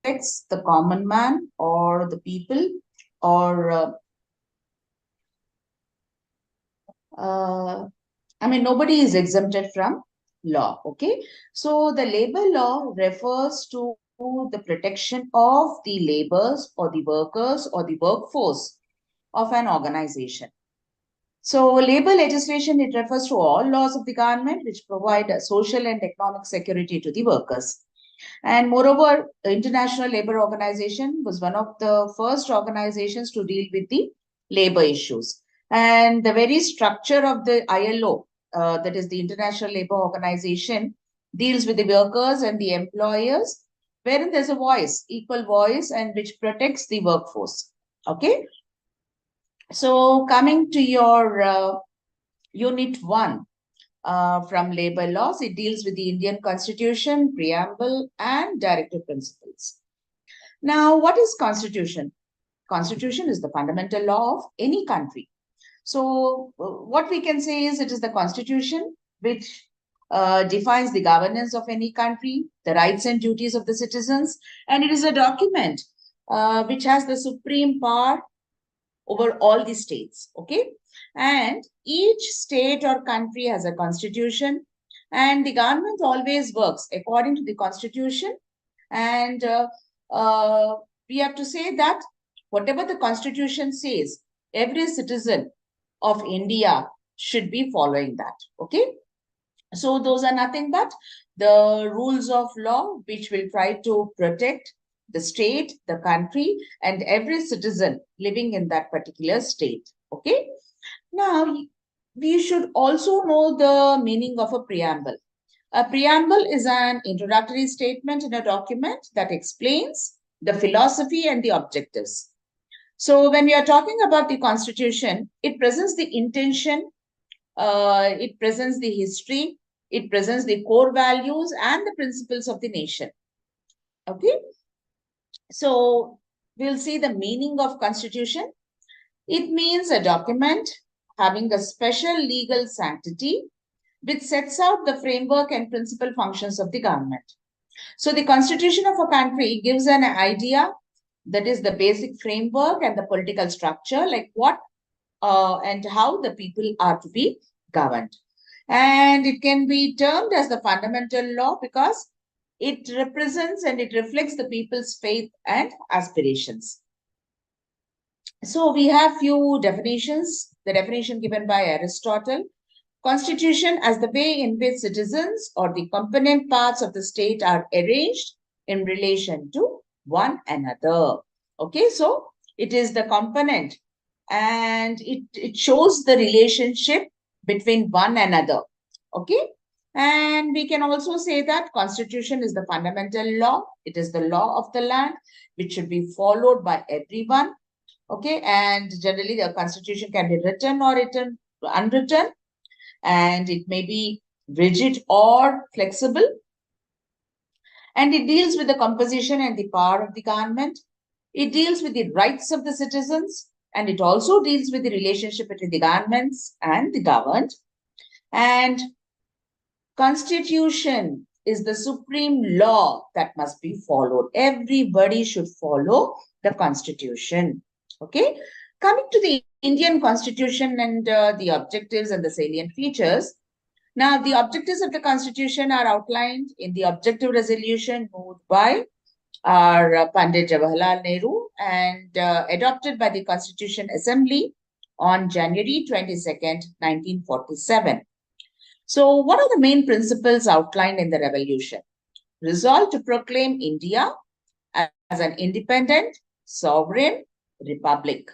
affects the common man or the people, or nobody is exempted from law. Okay. So the labor law refers to the protection of the laborers or the workers or the workforce of an organization. So labor legislation, it refers to all laws of the government which provide social and economic security to the workers. And moreover, the International Labour Organization was one of the first organizations to deal with the labor issues. And the very structure of the ILO, that is the International Labour Organization, deals with the workers and the employers, wherein there's a voice, equal voice, and which protects the workforce. Okay. So coming to your Unit 1 from labor laws, it deals with the Indian Constitution, preamble, and directive principles. Now, what is Constitution? Constitution is the fundamental law of any country. So what we can say is it is the Constitution which defines the governance of any country, the rights and duties of the citizens, and it is a document which has the supreme power over all the states. Okay. And each state or country has a constitution, and the government always works according to the constitution. And we have to say that whatever the constitution says, every citizen of India should be following that. Okay. So those are nothing but the rules of law which will try to protect the state, the country, and every citizen living in that particular state. Okay. Now, we should also know the meaning of a preamble. A preamble is an introductory statement in a document that explains the philosophy and the objectives. So when we are talking about the Constitution, it presents the intention, it presents the history, it presents the core values and the principles of the nation. Okay. So we'll see the meaning of Constitution. It means a document having a special legal sanctity which sets out the framework and principal functions of the government. So the constitution of a country gives an idea, that is the basic framework and the political structure, like what and how the people are to be governed. And it can be termed as the fundamental law because it represents and it reflects the people's faith and aspirations. So we have few definitions. The definition given by Aristotle: Constitution as the way in which citizens or the component parts of the state are arranged in relation to one another. Okay, so it is the component and it shows the relationship between one another. Okay, and we can also say that Constitution is the fundamental law. It is the law of the land which should be followed by everyone. Okay, and generally the Constitution can be written or written unwritten, and it may be rigid or flexible. And it deals with the composition and the power of the government. It deals with the rights of the citizens, and it also deals with the relationship between the governments and the governed. And Constitution is the supreme law that must be followed. Everybody should follow the Constitution. Okay. Coming to the Indian Constitution and the objectives and the salient features. Now, the objectives of the Constitution are outlined in the objective resolution moved by our Pandit Jawaharlal Nehru and adopted by the Constitution Assembly on January 22nd, 1947. So, what are the main principles outlined in the revolution? Resolve to proclaim India as an independent, sovereign republic,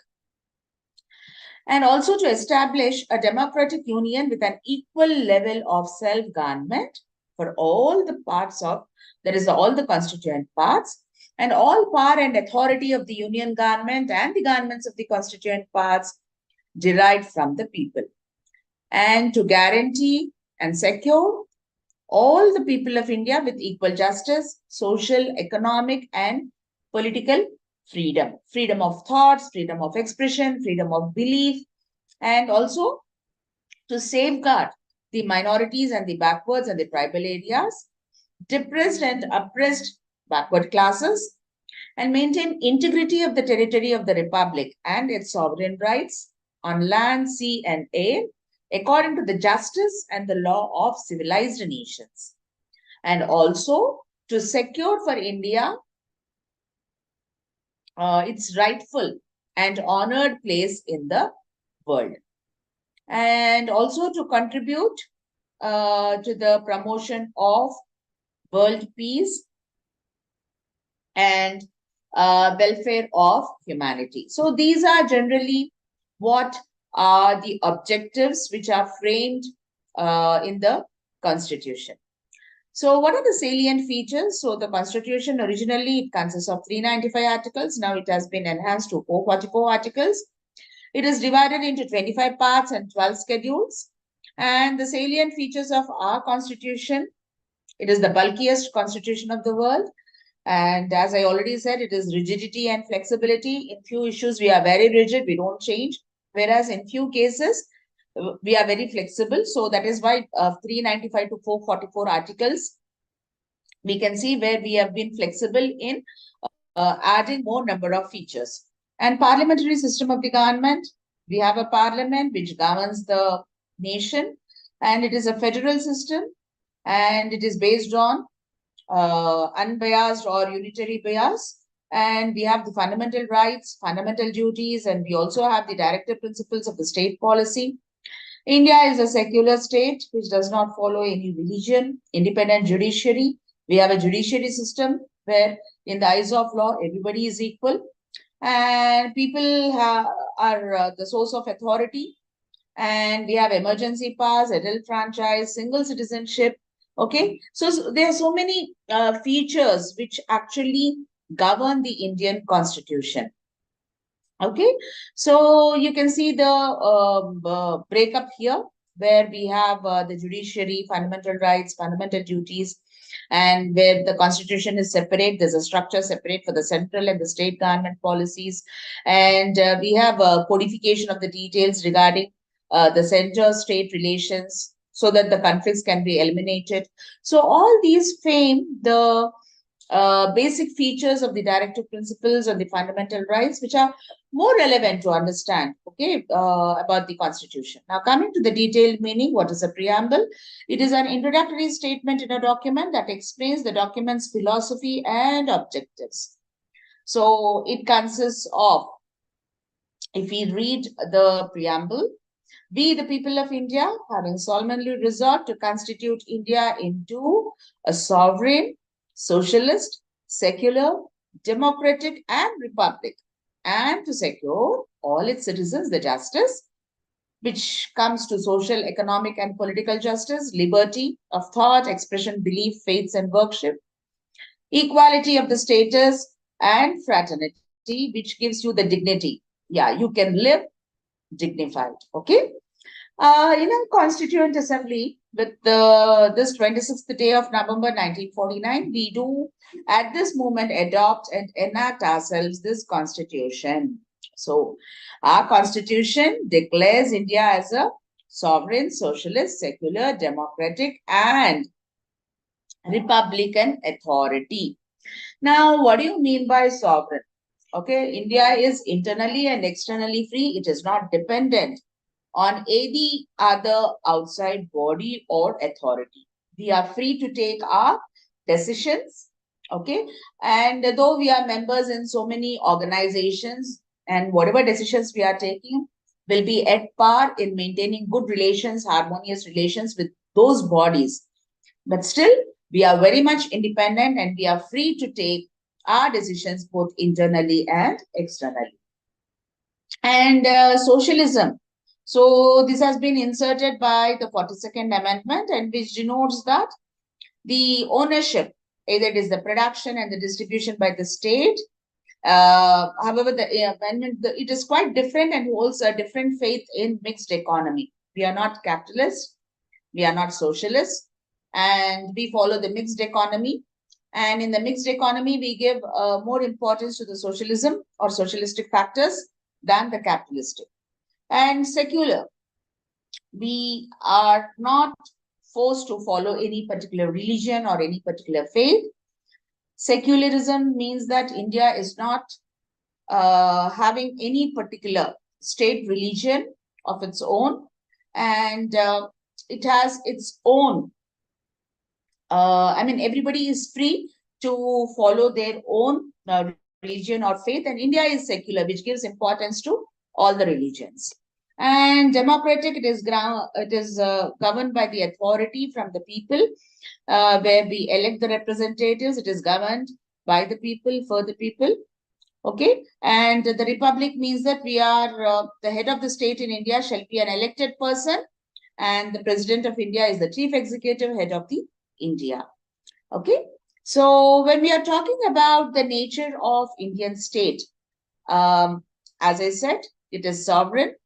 and also to establish a democratic union with an equal level of self-government for all the parts of, that is all the constituent parts, and all power and authority of the union government and the governments of the constituent parts derived from the people, and to guarantee and secure all the people of India with equal justice, social, economic, and political freedom. Freedom of thoughts, freedom of expression, freedom of belief, and also to safeguard the minorities and the backwards and the tribal areas, depressed and oppressed backward classes, and maintain integrity of the territory of the Republic and its sovereign rights on land, sea, and air, according to the justice and the law of civilized nations. And also to secure for India its rightful and honored place in the world. And also to contribute to the promotion of world peace and welfare of humanity. So these are generally what are the objectives which are framed in the Constitution. So what are the salient features? So the Constitution originally it consists of 395 articles. Now it has been enhanced to 444 articles. It is divided into 25 parts and 12 schedules. And the salient features of our Constitution, it is the bulkiest constitution of the world. And as I already said, it is rigidity and flexibility. In few issues, we are very rigid, we don't change. Whereas in few cases, we are very flexible. So that is why 395 to 444 articles, we can see where we have been flexible in adding more number of features. And parliamentary system of the government, we have a parliament which governs the nation, and it is a federal system, and it is based on unbiased or unitary bias. And we have the fundamental rights, fundamental duties, and we also have the directive principles of the state policy. India is a secular state which does not follow any religion, independent judiciary. We have a judiciary system where, in the eyes of law, everybody is equal, and people are the source of authority. And we have emergency powers, adult franchise, single citizenship. Okay, so there are so many features which actually govern the Indian Constitution. Okay, so you can see the breakup here where we have the judiciary, fundamental rights, fundamental duties, and where the Constitution is separate. There's a structure separate for the central and the state government policies. And we have a codification of the details regarding the center-state relations so that the conflicts can be eliminated. So all these frame the basic features of the directive principles and the fundamental rights, which are more relevant to understand, okay, about the Constitution. Now, coming to the detailed meaning, what is a preamble? It is an introductory statement in a document that explains the document's philosophy and objectives. So, it consists of, if we read the preamble, we, the people of India, having solemnly resolved to constitute India into a sovereign, socialist, secular, democratic, and republic, and to secure all its citizens the justice which comes to social, economic, and political justice, liberty of thought, expression, belief, faiths, and worship, equality of the status, and fraternity, which gives you the dignity. Yeah, you can live dignified. Okay. In a Constituent Assembly, with this 26th day of November 1949, we do at this moment adopt and enact ourselves this Constitution. So, our Constitution declares India as a sovereign, socialist, secular, democratic, and republican authority. Now, what do you mean by sovereign? Okay, India is internally and externally free. It is not dependent on any other outside body or authority. We are free to take our decisions, okay? And though we are members in so many organizations, and whatever decisions we are taking will be at par in maintaining good relations, harmonious relations with those bodies. But still, we are very much independent and we are free to take our decisions both internally and externally. And socialism. So this has been inserted by the 42nd Amendment, and which denotes that the ownership, either it is the production and the distribution by the state. However, the amendment, it is quite different and holds a different faith in mixed economy. We are not capitalists, we are not socialists, and we follow the mixed economy. And in the mixed economy, we give more importance to the socialism or socialistic factors than the capitalistic. And secular, we are not forced to follow any particular religion or any particular faith. Secularism means that India is not having any particular state religion of its own, and it has its own. I mean, everybody is free to follow their own religion or faith, and India is secular, which gives importance to all the religions. And democratic, it is governed by the authority from the people, where we elect the representatives. It is governed by the people, for the people. Okay. And the republic means that we are the head of the state in India shall be an elected person, and the president of India is the chief executive head of the India. Okay. So when we are talking about the nature of Indian state, as I said, it is sovereign.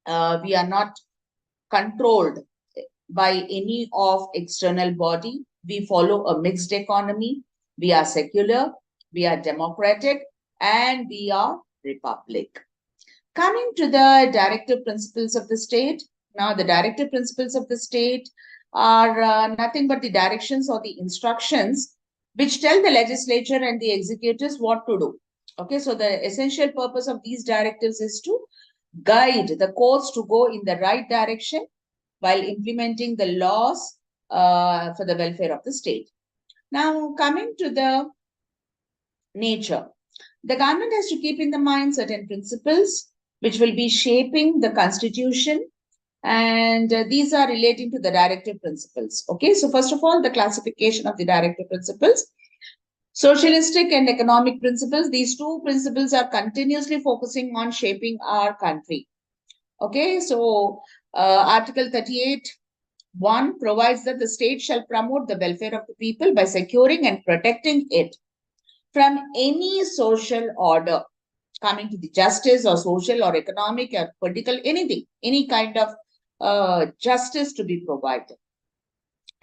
We are not controlled by any of external body. We follow a mixed economy. We are secular, we are democratic, and we are republic. Coming to the directive principles of the state. Now, the directive principles of the state are nothing but the directions or the instructions which tell the legislature and the executives what to do. Okay, so the essential purpose of these directives is to guide the courts to go in the right direction while implementing the laws for the welfare of the state. Now, coming to the nature, the government has to keep in the mind certain principles which will be shaping the constitution, and these are relating to the directive principles. Okay, so first of all, the classification of the directive principles. Socialistic and economic principles, these two principles are continuously focusing on shaping our country. Okay, so Article 38(1) provides that the state shall promote the welfare of the people by securing and protecting it from any social order coming to the justice or social or economic or political, anything, any kind of justice to be provided,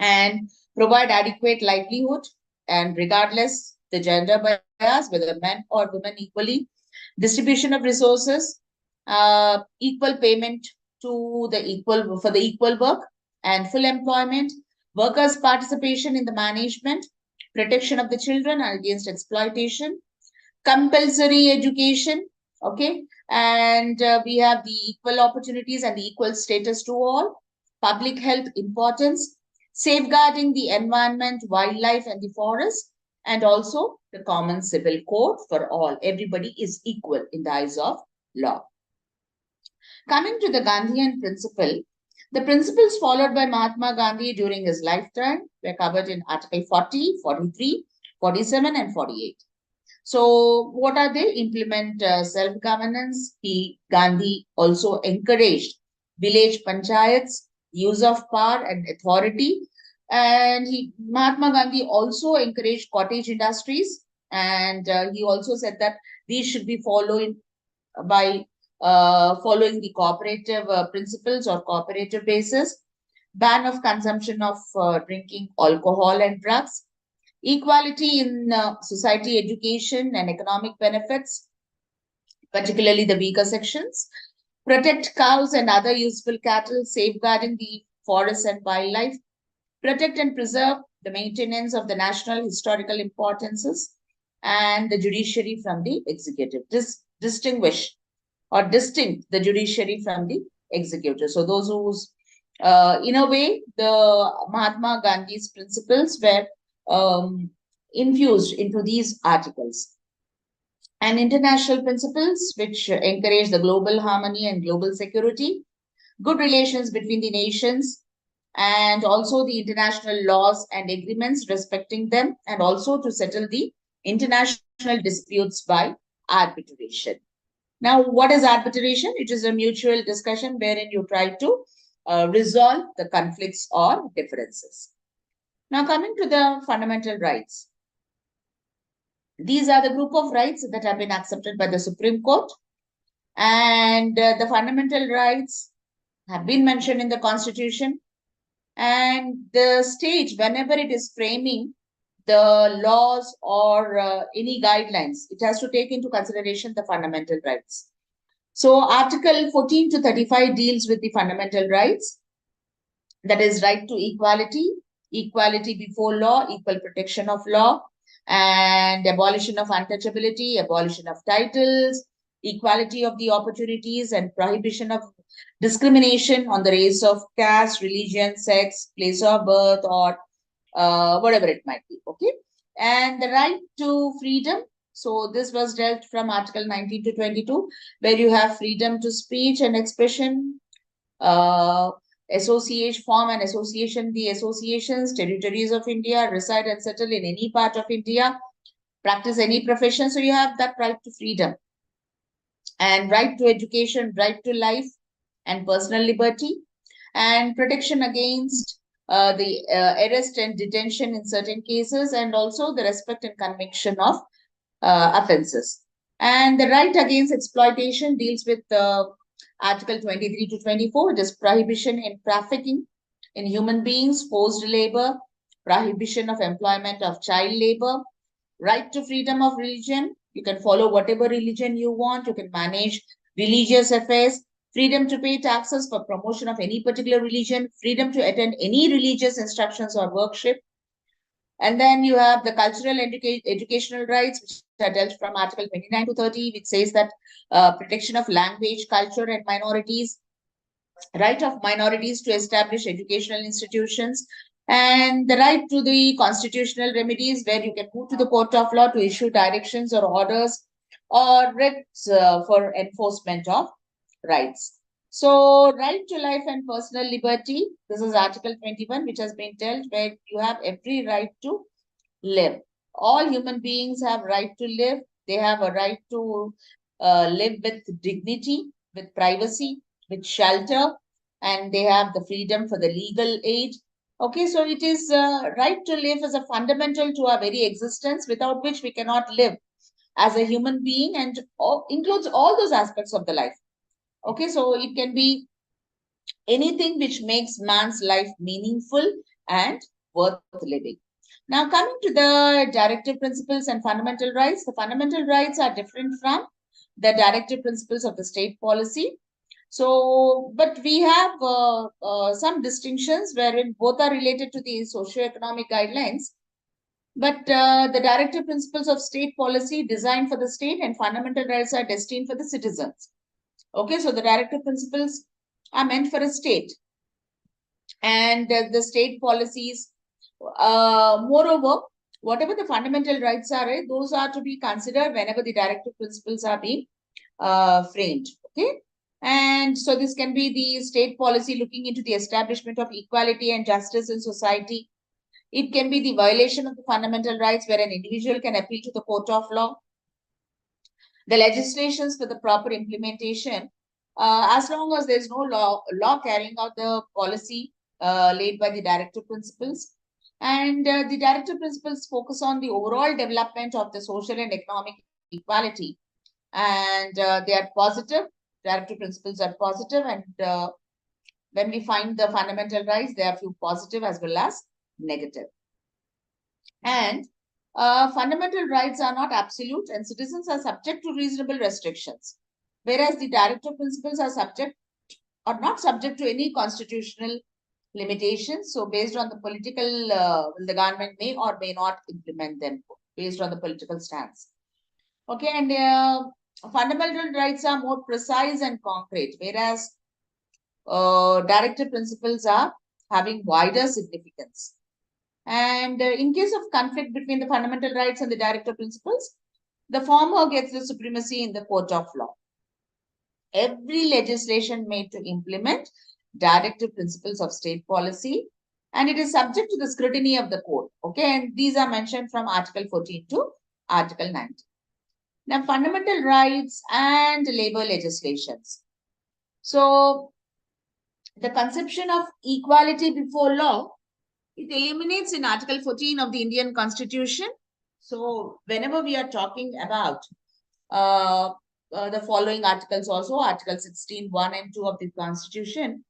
and provide adequate livelihood, and regardless the gender bias, whether men or women equally, distribution of resources, equal payment to the equal for the equal work, and full employment, workers' participation in the management, protection of the children against exploitation, compulsory education. Okay, and we have the equal opportunities and the equal status to all, public health importance, safeguarding the environment, wildlife, and the forest, and also the common civil code for all. Everybody is equal in the eyes of law. Coming to the Gandhian principle, the principles followed by Mahatma Gandhi during his lifetime were covered in Article 40, 43, 47, and 48. So what are they? Implement self-governance. Gandhi also encouraged village panchayats, use of power and authority. And Mahatma Gandhi also encouraged cottage industries. And he also said that these should be followed by following the cooperative principles or cooperative basis. Ban of consumption of drinking alcohol and drugs. Equality in society, education, and economic benefits, particularly the weaker sections. Protect cows and other useful cattle, safeguarding the forests and wildlife. Protect and preserve the maintenance of the national historical importances, and the judiciary from the executive. Distinguish or distinct the judiciary from the executive. So those whose, in a way, the Mahatma Gandhi's principles were infused into these articles. And international principles which encourage the global harmony and global security, good relations between the nations, and also the international laws and agreements respecting them, and also to settle the international disputes by arbitration. Now, what is arbitration? It is a mutual discussion wherein you try to resolve the conflicts or differences. Now, coming to the fundamental rights. These are the group of rights that have been accepted by the Supreme Court. And the fundamental rights have been mentioned in the Constitution. And the state, whenever it is framing the laws or any guidelines, it has to take into consideration the fundamental rights. So Article 14 to 35 deals with the fundamental rights. That is right to equality, equality before law, equal protection of law, and abolition of untouchability, abolition of titles, equality of the opportunities, and prohibition of discrimination on the race of caste, religion, sex, place of birth, or whatever it might be. Okay. And the right to freedom. So this was dealt from Article 19 to 22, where you have freedom to speech and expression, uh, association, form and association, the associations, territories of India, reside and settle in any part of India, practice any profession. So you have that right to freedom and right to education, right to life and personal liberty, and protection against the arrest and detention in certain cases, and also the respect and conviction of offenses. And the right against exploitation deals with Article 23 to 24. It is prohibition in trafficking in human beings, forced labor, prohibition of employment of child labor, right to freedom of religion. You can follow whatever religion you want. You can manage religious affairs, freedom to pay taxes for promotion of any particular religion, freedom to attend any religious instructions or worship. And then you have the cultural educational rights, which are dealt from Article 29 to 30, which says that protection of language, culture, and minorities, right of minorities to establish educational institutions, and the right to the constitutional remedies, where you can go to the court of law to issue directions or orders or writs for enforcement of rights. So, right to life and personal liberty, this is Article 21, which has been dealt, where you have every right to live. All human beings have right to live. They have a right to live with dignity, with privacy, with shelter, and they have the freedom for the legal aid. Okay, so it is right to live as a fundamental to our very existence, without which we cannot live as a human being, and includes all those aspects of the life. Okay, so it can be anything which makes man's life meaningful and worth living. Now, coming to the directive principles and fundamental rights, the fundamental rights are different from the directive principles of the state policy. So, but we have some distinctions wherein both are related to the socio-economic guidelines. But the directive principles of state policy designed for the state, and fundamental rights are destined for the citizens. Okay, so the directive principles are meant for a state, and the state policies. Moreover, whatever the fundamental rights are, those are to be considered whenever the directive principles are being framed. Okay, and so this can be the state policy looking into the establishment of equality and justice in society. It can be the violation of the fundamental rights where an individual can appeal to the court of law. The legislations for the proper implementation, as long as there is no law carrying out the policy laid by the directive principles. And the directive principles focus on the overall development of the social and economic equality. And they are positive. Directive principles are positive, and when we find the fundamental rights, there are few positive as well as negative. And fundamental rights are not absolute, and citizens are subject to reasonable restrictions, whereas the directive principles are subject or not subject to any constitutional limitations. So based on the political, the government may or may not implement them based on the political stance. Okay, and fundamental rights are more precise and concrete, whereas directive principles are having wider significance. And in case of conflict between the fundamental rights and the directive principles, the former gets the supremacy in the court of law. Every legislation made to implement directive principles of state policy, and it is subject to the scrutiny of the court. Okay, and these are mentioned from Article 14 to Article 19. Now, fundamental rights and labor legislations. So, the conception of equality before law, it eliminates in Article 14 of the Indian Constitution. So, whenever we are talking about the following articles also, Article 16, 1 and 2 of the Constitution,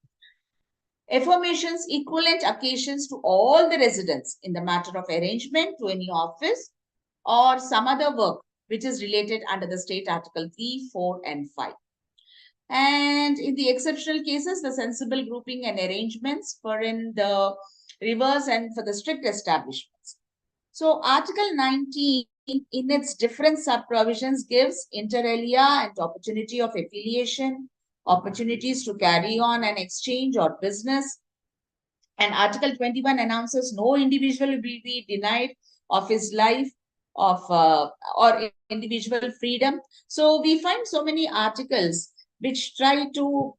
affirmations equivalent occasions to all the residents in the matter of arrangement to any office or some other work which is related under the state Article 3, 4 and 5. And in the exceptional cases, the sensible grouping and arrangements for in the reverse and for the strict establishments. So Article 19 in its different sub-provisions gives inter alia and opportunity of affiliation, opportunities to carry on an exchange or business. And Article 21 announces no individual will be denied of his life of or individual freedom. So we find so many articles which try to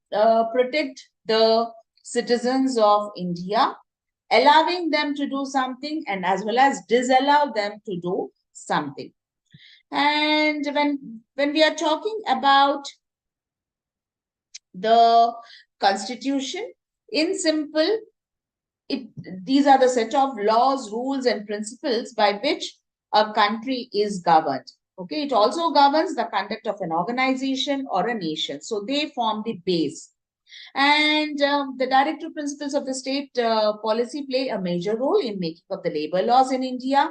protect the citizens of India, allowing them to do something and as well as disallow them to do something. And when we are talking about the constitution, in simple, these are the set of laws, rules, and principles by which a country is governed. Okay, it also governs the conduct of an organization or a nation. So they form the base. And the directive principles of the state policy play a major role in making of the labor laws in India.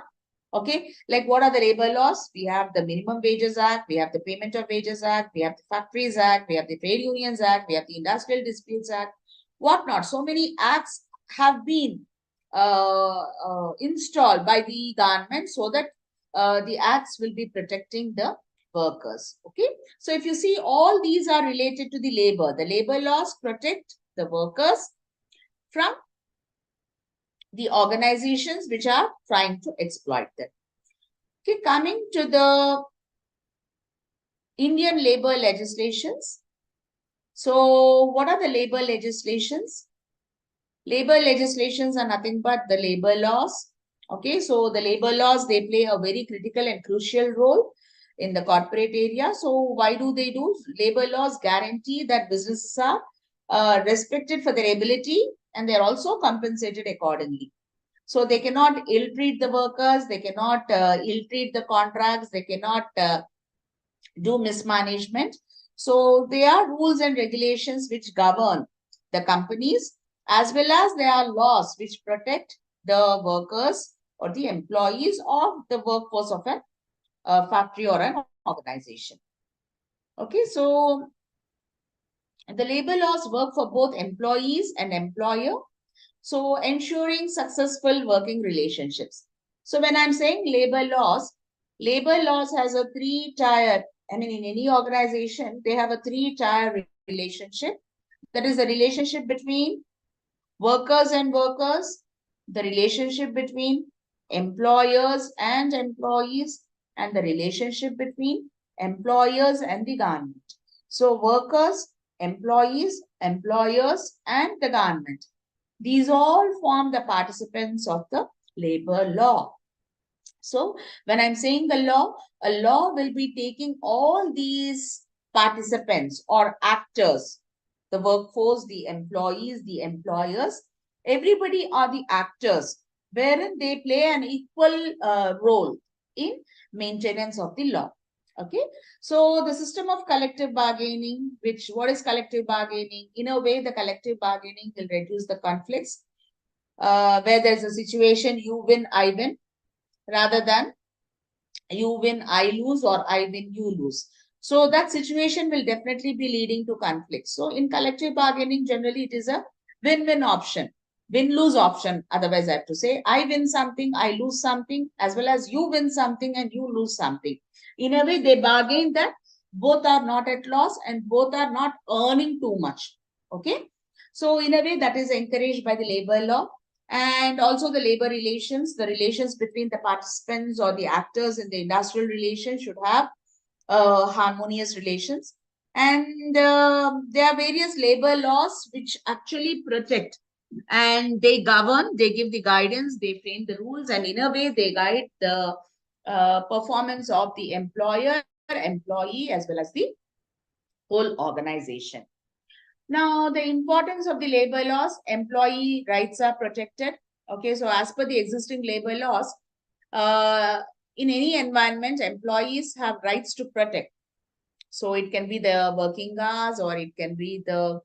Okay, like what are the labor laws? We have the Minimum Wages Act, we have the Payment of Wages Act, we have the Factories Act, we have the Trade Unions Act, we have the Industrial Disputes Act, whatnot. So many acts have been installed by the government so that the acts will be protecting the workers. Okay, so if you see, all these are related to the labor. The labor laws protect the workers from the organizations which are trying to exploit them. Okay, coming to the Indian labor legislations. So what are the labor legislations? Labor legislations are nothing but the labor laws. Okay, so the labor laws, they play a very critical and crucial role in the corporate area. So why do they do? Labor laws guarantee that businesses are respected for their ability and they're also compensated accordingly. So they cannot ill-treat the workers, they cannot ill-treat the contracts, they cannot do mismanagement. So there are rules and regulations which govern the companies, as well as there are laws which protect the workers or the employees of the workforce of a factory or an organization. Okay, so the labor laws work for both employees and employer, so ensuring successful working relationships. So when I'm saying labor laws has a three-tier, I mean, in any organization, they have a three-tier relationship. That is the relationship between workers and workers, the relationship between employers and employees, and the relationship between employers and the government. So workers, employees, employers, and the government. These all form the participants of the labor law. So when I'm saying the law, a law will be taking all these participants or actors, the workforce, the employees, the employers, everybody are the actors, wherein they play an equal role in maintenance of the law. Okay, so the system of collective bargaining, what is collective bargaining? In a way, the collective bargaining will reduce the conflicts where there's a situation you win, I win, rather than you win, I lose, or I win, you lose. So that situation will definitely be leading to conflicts. So in collective bargaining, generally it is a win-win option, win-lose option. Otherwise, I have to say, I win something, I lose something, as well as you win something and you lose something. In a way, they bargain that both are not at loss and both are not earning too much. Okay. So in a way, that is encouraged by the labor law. And also the labor relations, the relations between the participants or the actors in the industrial relations should have harmonious relations. And there are various labor laws which actually protect and they govern, they give the guidance, they frame the rules, and in a way they guide the performance of the employer, employee, as well as the whole organization. Now, the importance of the labor laws, employee rights are protected. Okay, so as per the existing labor laws, in any environment, employees have rights to protect. So it can be the working hours, or it can be the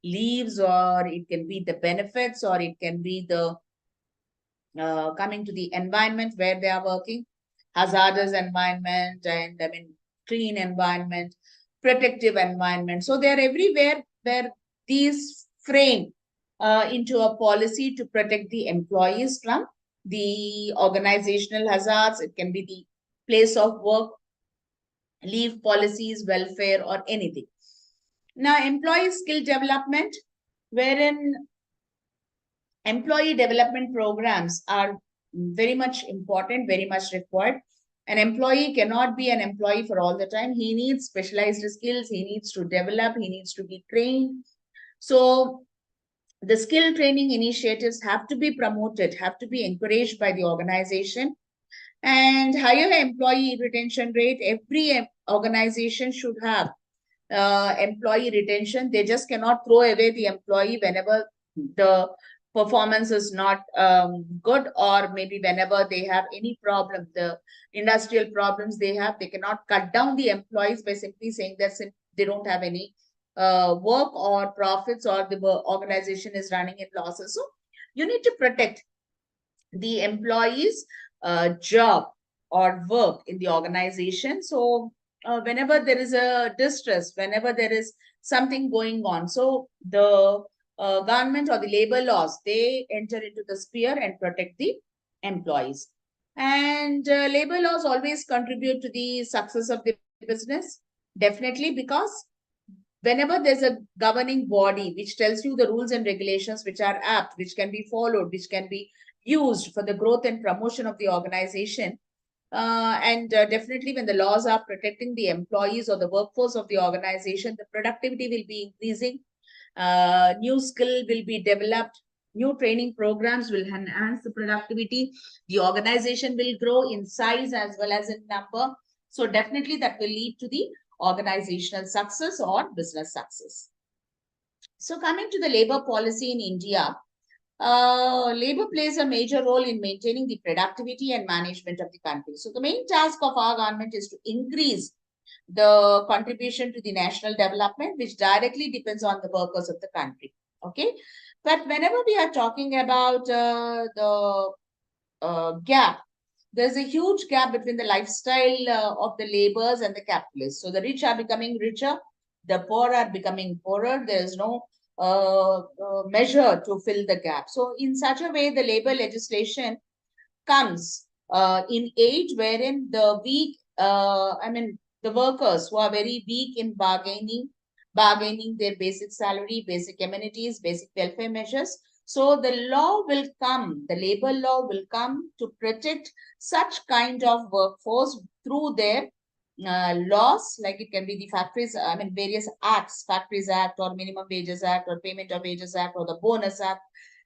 leaves, or it can be the benefits, or it can be the coming to the environment where they are working, hazardous environment, and I mean, clean environment, protective environment. So they're everywhere where these frame into a policy to protect the employees from the organizational hazards, it can be the place of work, leave policies, welfare, or anything. Now, employee skill development, wherein employee development programs are very much important, very much required. An employee cannot be an employee for all the time. He needs specialized skills. He needs to develop. He needs to be trained. So the skill training initiatives have to be promoted, have to be encouraged by the organization. And higher employee retention rate, every organization should have employee retention. They just cannot throw away the employee whenever the performance is not good, or maybe whenever they have any problem, the industrial problems they have, they cannot cut down the employees by simply saying that they don't have any work or profits, or the organization is running in losses. So you need to protect the employees job or work in the organization. So whenever there is a distress, whenever there is something going on, so the government or the labor laws, they enter into the sphere and protect the employees. And labor laws always contribute to the success of the business, definitely, because whenever there's a governing body which tells you the rules and regulations which are apt, which can be followed, which can be used for the growth and promotion of the organization, and definitely when the laws are protecting the employees or the workforce of the organization, the productivity will be increasing, new skill will be developed, new training programs will enhance the productivity, the organization will grow in size as well as in number. So definitely that will lead to the organizational success or business success. So coming to the labor policy in India, labor plays a major role in maintaining the productivity and management of the country. So the main task of our government is to increase the contribution to the national development, which directly depends on the workers of the country. Okay. But whenever we are talking about the gap, there's a huge gap between the lifestyle of the laborers and the capitalists. So the rich are becoming richer, the poor are becoming poorer. There is no measure to fill the gap. So in such a way, the labor legislation comes in age wherein the weak, the workers who are very weak in bargaining their basic salary, basic amenities, basic welfare measures. So the law will come, the labor law will come to protect such kind of workforce through their laws, like it can be the factories, various acts, Factories Act or Minimum Wages Act or Payment of Wages Act or the Bonus Act.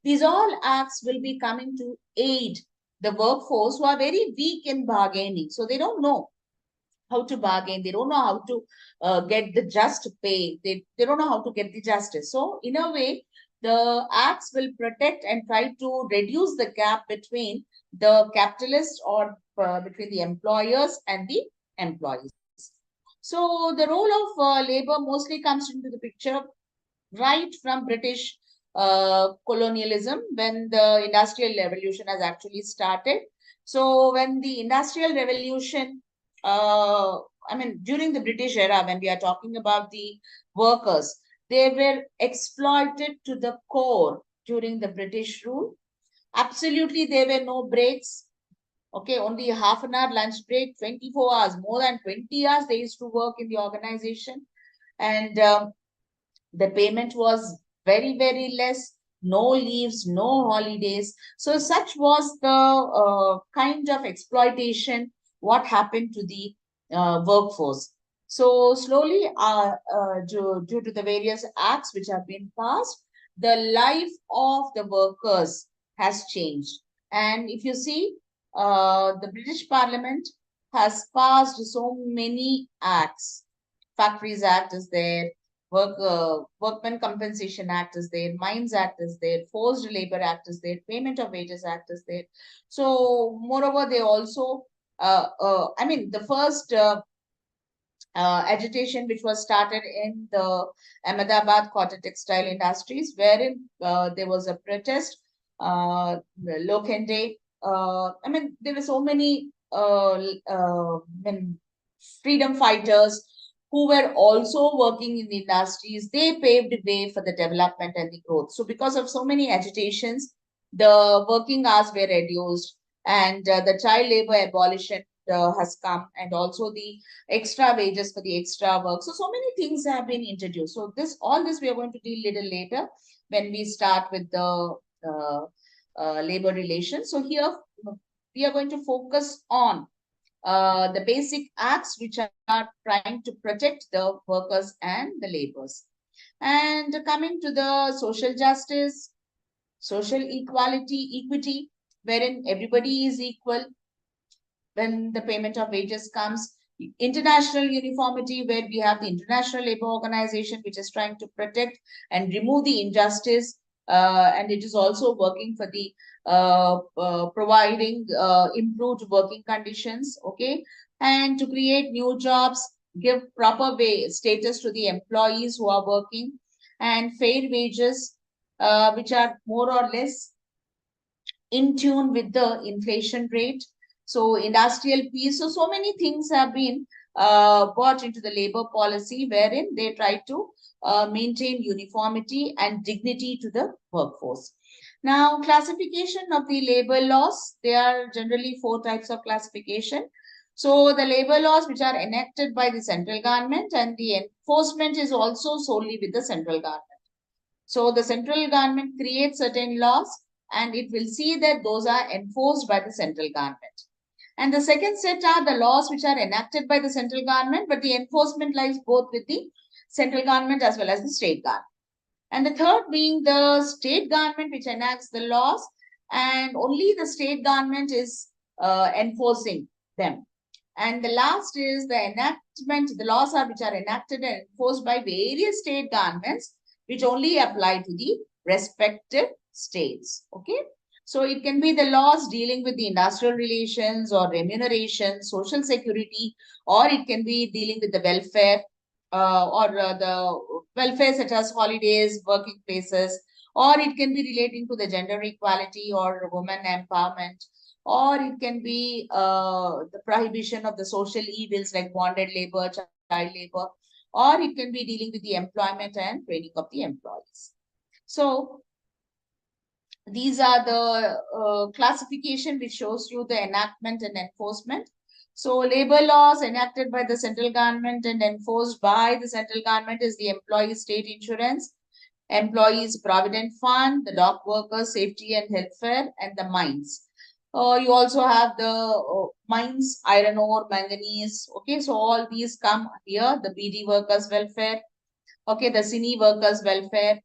These all acts will be coming to aid the workforce who are very weak in bargaining. So they don't know how to bargain. They don't know how to get the just pay. They don't know how to get the justice. So in a way, the acts will protect and try to reduce the gap between the capitalists or between the employers and the employees. So the role of labor mostly comes into the picture right from British colonialism, when the Industrial Revolution has actually started. So when the Industrial Revolution, during the British era, when we are talking about the workers, they were exploited to the core during the British rule. Absolutely, there were no breaks. Okay, only half an hour lunch break, 24 hours, more than 20 hours they used to work in the organization. And the payment was very, very less, no leaves, no holidays. So such was the kind of exploitation what happened to the workforce. So slowly, due to the various acts which have been passed, the life of the workers has changed. And if you see, the British Parliament has passed so many acts. Factories Act is there, Workmen Compensation Act is there, Mines Act is there, Forced Labor Act is there, Payment of Wages Act is there. So, moreover, they also, the first agitation which was started in the Ahmedabad cotton textile industries, wherein there was a protest, Lokhende. There were so many freedom fighters who were also working in the industries. They paved the way for the development and the growth. So because of so many agitations, the working hours were reduced, and the child labor abolition has come, and also the extra wages for the extra work. So many things have been introduced. So all this we are going to deal little later when we start with the uh, labor relations. So here we are going to focus on the basic acts which are trying to protect the workers and the laborers. And coming to the social justice, social equity, wherein everybody is equal when the payment of wages comes. International uniformity, where we have the International Labour Organization, which is trying to protect and remove the injustice, and it is also working for the providing improved working conditions, okay, and to create new jobs, give proper status to the employees who are working, and fair wages, which are more or less in tune with the inflation rate. So industrial peace. So many things have been brought into the labor policy, wherein they try to maintain uniformity and dignity to the workforce. Now, classification of the labor laws, there are generally four types of classification. So the labor laws which are enacted by the central government, and the enforcement is also solely with the central government. So the central government creates certain laws, and it will see that those are enforced by the central government. And the second set are the laws which are enacted by the central government, but the enforcement lies both with the central government as well as the state government. And the third being the state government which enacts the laws, and only the state government is enforcing them. And the last is the enactment. The laws are which are enacted and enforced by various state governments, which only apply to the respective states. Okay. So it can be the laws dealing with the industrial relations or remuneration, social security, or it can be dealing with the welfare, or the welfare such as holidays, working places, or it can be relating to the gender equality or women empowerment, or it can be the prohibition of the social evils like bonded labor, child labor, or it can be dealing with the employment and training of the employees. So these are the classification which shows you the enactment and enforcement. So labor laws enacted by the central government and enforced by the central government is the employee state insurance, employees provident fund, the dock workers safety and welfare, and the mines. You also have the mines, iron ore, manganese. Okay, so all these come here. The BD workers welfare. Okay, the CINI workers welfare.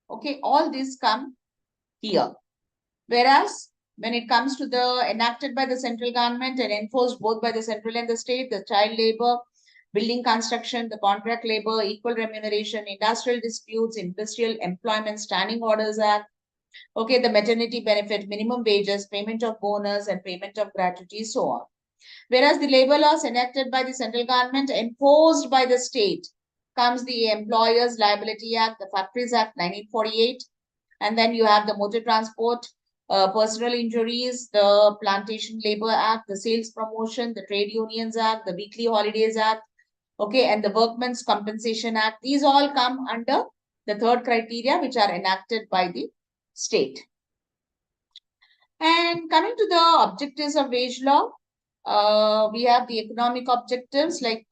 Okay, all these come here. Whereas when it comes to the enacted by the central government and enforced both by the central and the state, the child labor, building construction, the contract labor, equal remuneration, industrial disputes, Industrial Employment Standing Orders Act, okay, the maternity benefit, minimum wages, payment of bonus, and payment of gratuity, so on. Whereas the labor laws enacted by the central government, enforced by the state, comes the Employers Liability Act, the Factories Act 1948, and then you have the Motor Transport, Personal Injuries, the Plantation Labor Act, the Sales Promotion, the Trade Unions Act, the Weekly Holidays Act, okay, and the Workmen's Compensation Act. These all come under the third criteria, which are enacted by the state. And coming to the objectives of wage law, we have the economic objectives like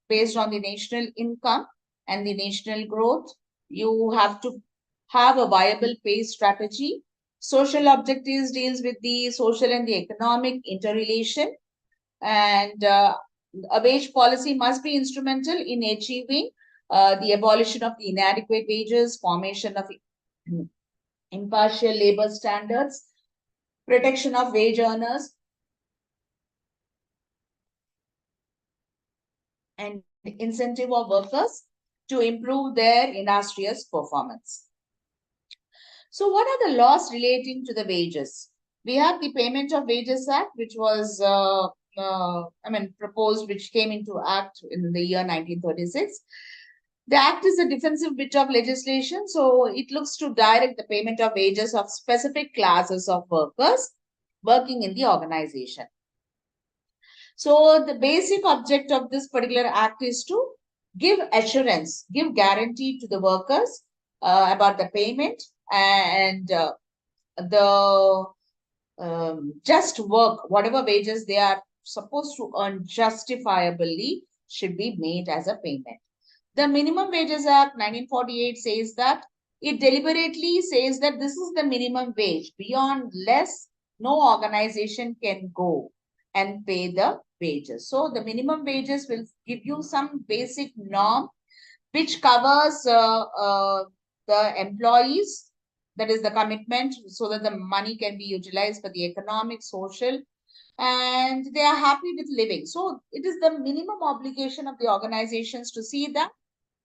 based on the national income and the national growth. You have to have a viable pay strategy. Social objectives deals with the social and the economic interrelation, and a wage policy must be instrumental in achieving the abolition of the inadequate wages, formation of impartial labor standards, protection of wage earners, and incentive of workers to improve their industrious performance. So what are the laws relating to the wages? We have the Payment of Wages Act, which was, proposed, which came into act in the year 1936. The act is a defensive bit of legislation, so it looks to direct the payment of wages of specific classes of workers working in the organization. So the basic object of this particular act is to give assurance, give guarantee to the workers about the payment, and the just work, whatever wages they are supposed to earn justifiably should be made as a payment. The Minimum Wages Act 1948 says that it deliberately says that this is the minimum wage. Beyond less, no organization can go and pay the wages. So the minimum wages will give you some basic norm which covers the employees, that is the commitment, so that the money can be utilized for the economic, social, and they are happy with living. So it is the minimum obligation of the organizations to see that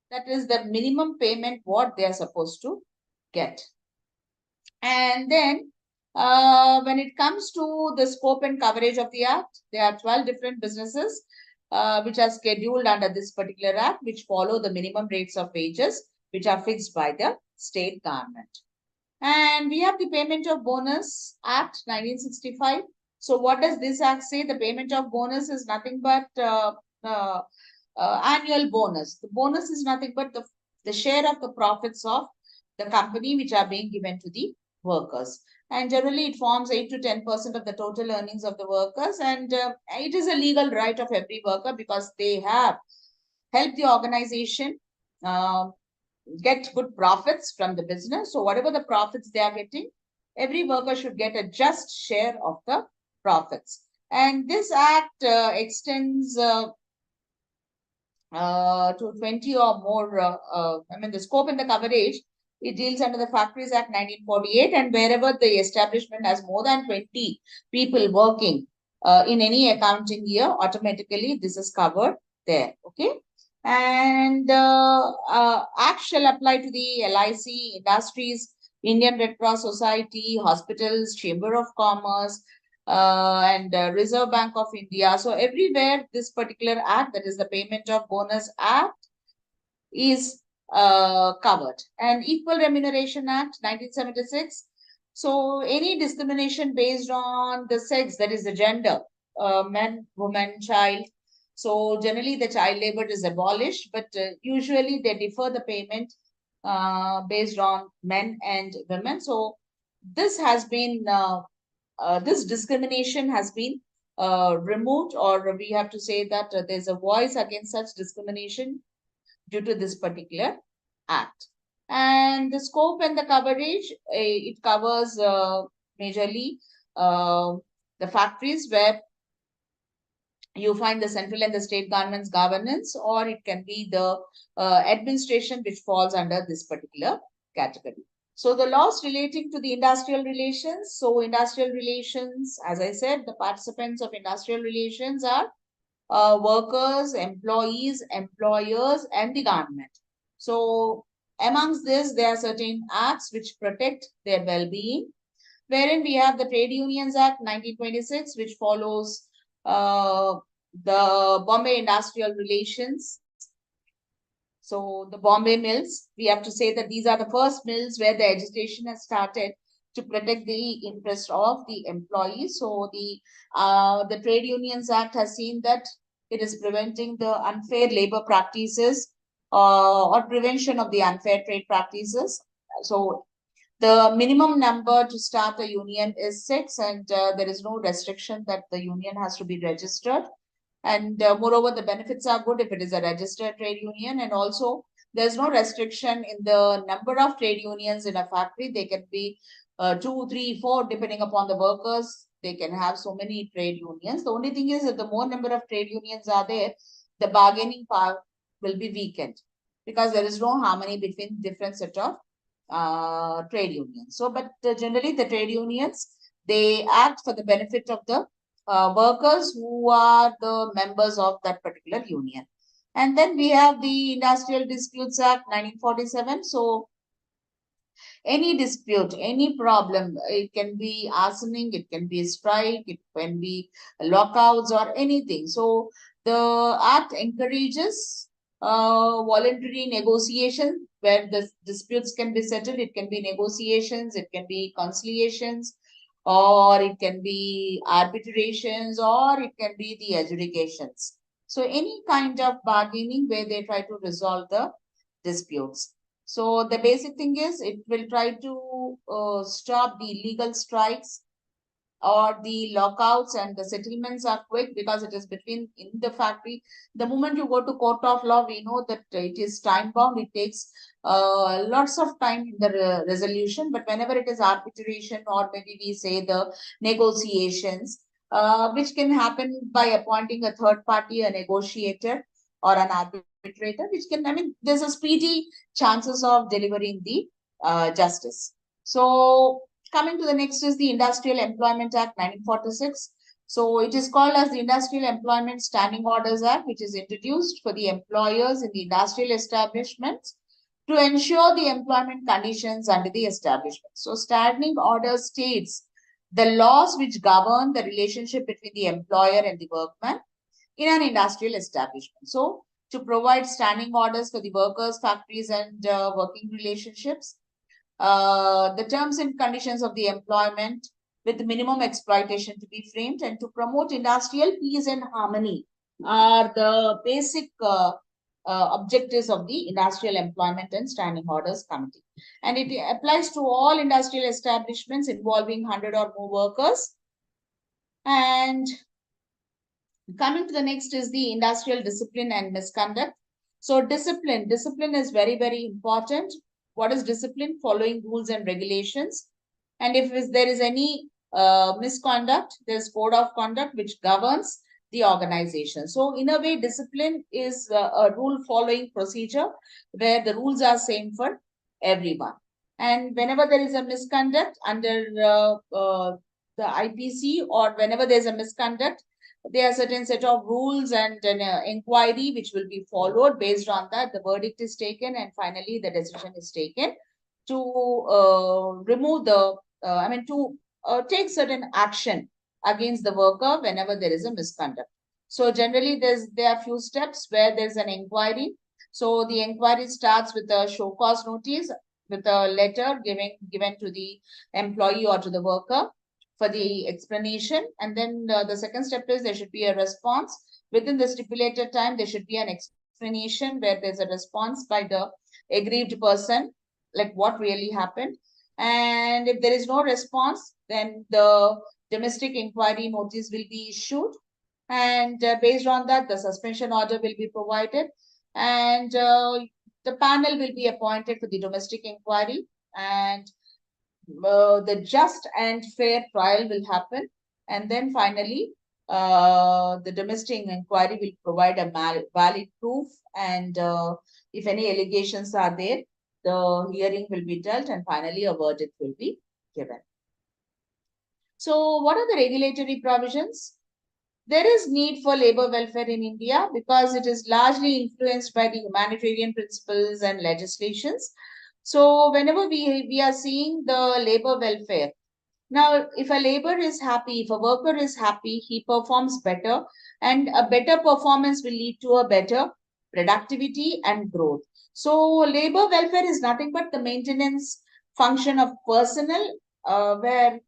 that is the minimum payment what they are supposed to get. And then when it comes to the scope and coverage of the act, there are 12 different businesses which are scheduled under this particular act, which follow the minimum rates of wages, which are fixed by the state government. And we have the Payment of Bonus Act 1965. So what does this act say? The payment of bonus is nothing but annual bonus. The bonus is nothing but the share of the profits of the company which are being given to the workers. And generally, it forms 8 to 10% of the total earnings of the workers. And it is a legal right of every worker because they have helped the organization get good profits from the business. So whatever the profits they are getting, every worker should get a just share of the profits. And this act extends to 20 or more, the scope and the coverage, it deals under the Factories Act 1948, and wherever the establishment has more than 20 people working in any accounting year, automatically this is covered there, okay? And act shall apply to the LIC, industries, Indian Red Cross Society, hospitals, Chamber of Commerce, and Reserve Bank of India. So everywhere this particular act, that is the Payment of Bonus Act, is covered. And Equal Remuneration Act 1976. So any discrimination based on the sex, that is the gender, man, woman, child. So generally the child labor is abolished, but usually they defer the payment based on men and women. So this has been this discrimination has been removed, or we have to say that there's a voice against such discrimination due to this particular act. And the scope and the coverage, it covers majorly the factories where you find the central and the state government's governance, or it can be the administration which falls under this particular category. So the laws relating to the industrial relations. So industrial relations, as I said, the participants of industrial relations are workers, employees, employers, and the government. So amongst this, there are certain acts which protect their well-being, wherein we have the Trade Unions Act 1926, which follows the Bombay Industrial Relations. So the Bombay mills, we have to say that these are the first mills where the agitation has started to protect the interest of the employees. So the Trade Unions Act has seen that it is preventing the unfair labor practices or prevention of the unfair trade practices. So the minimum number to start a union is 6, and there is no restriction that the union has to be registered. And moreover, the benefits are good if it is a registered trade union. And also, there's no restriction in the number of trade unions in a factory. They can be 2, 3, 4, depending upon the workers. They can have so many trade unions. The only thing is that the more number of trade unions are there, the bargaining power will be weakened because there is no harmony between different set of trade unions. So, but generally the trade unions, they act for the benefit of the workers who are the members of that particular union. And then we have the Industrial Disputes Act 1947. So any dispute, any problem, it can be arsoning, it can be a strike, it can be lockouts or anything. So the act encourages voluntary negotiation where the disputes can be settled. It can be negotiations, it can be conciliations, or it can be arbitrations, or it can be the adjudications. So any kind of bargaining where they try to resolve the disputes. So the basic thing is it will try to to stop the illegal strikes or the lockouts, and the settlements are quick because it is between in the factory. The moment you go to court of law, we know that it is time bound. It takes lots of time in the resolution. But whenever it is arbitration, or maybe we say the negotiations, which can happen by appointing a third party, a negotiator or an arbitrator, which can, I mean, there's a speedy chances of delivering the justice. So coming to the next is the Industrial Employment Act 1946. So it is called as the Industrial Employment Standing Orders Act, which is introduced for the employers in the industrial establishments to ensure the employment conditions under the establishment. So standing order states the laws which govern the relationship between the employer and the workman in an industrial establishment. So to provide standing orders for the workers, factories, and working relationships, the terms and conditions of the employment with minimum exploitation to be framed, and to promote industrial peace and harmony are the basic objectives of the Industrial Employment and Standing Orders Committee. And it applies to all industrial establishments involving 100 or more workers. And coming to the next is the industrial discipline and misconduct. So discipline is very, very important. What is discipline? Following rules and regulations. And if there is any misconduct, there's code of conduct which governs the organization. So in a way, discipline is a rule following procedure where the rules are same for everyone. And whenever there is a misconduct under the IPC, or whenever there's a misconduct, there are certain set of rules and an inquiry which will be followed. Based on that, the verdict is taken, and finally the decision is taken to remove the, to take certain action against the worker whenever there is a misconduct. So generally there are few steps where there's an inquiry. So the inquiry starts with a show cause notice, with a letter given to the employee or to the worker for the explanation. And then the second step is there should be a response. Within the stipulated time, there should be an explanation where there's a response by the aggrieved person, like what really happened. And if there is no response, then the domestic inquiry notice will be issued. And based on that, the suspension order will be provided. And the panel will be appointed for the domestic inquiry. And the just and fair trial will happen. And then finally, the domestic inquiry will provide a valid proof. And if any allegations are there, the hearing will be dealt, and finally a verdict will be given. So what are the regulatory provisions? There is need for labor welfare in India because it is largely influenced by the humanitarian principles and legislations. So whenever we are seeing the labor welfare, now if a labor is happy, if a worker is happy, he performs better, and a better performance will lead to a better productivity and growth. So labor welfare is nothing but the maintenance function of personnel, where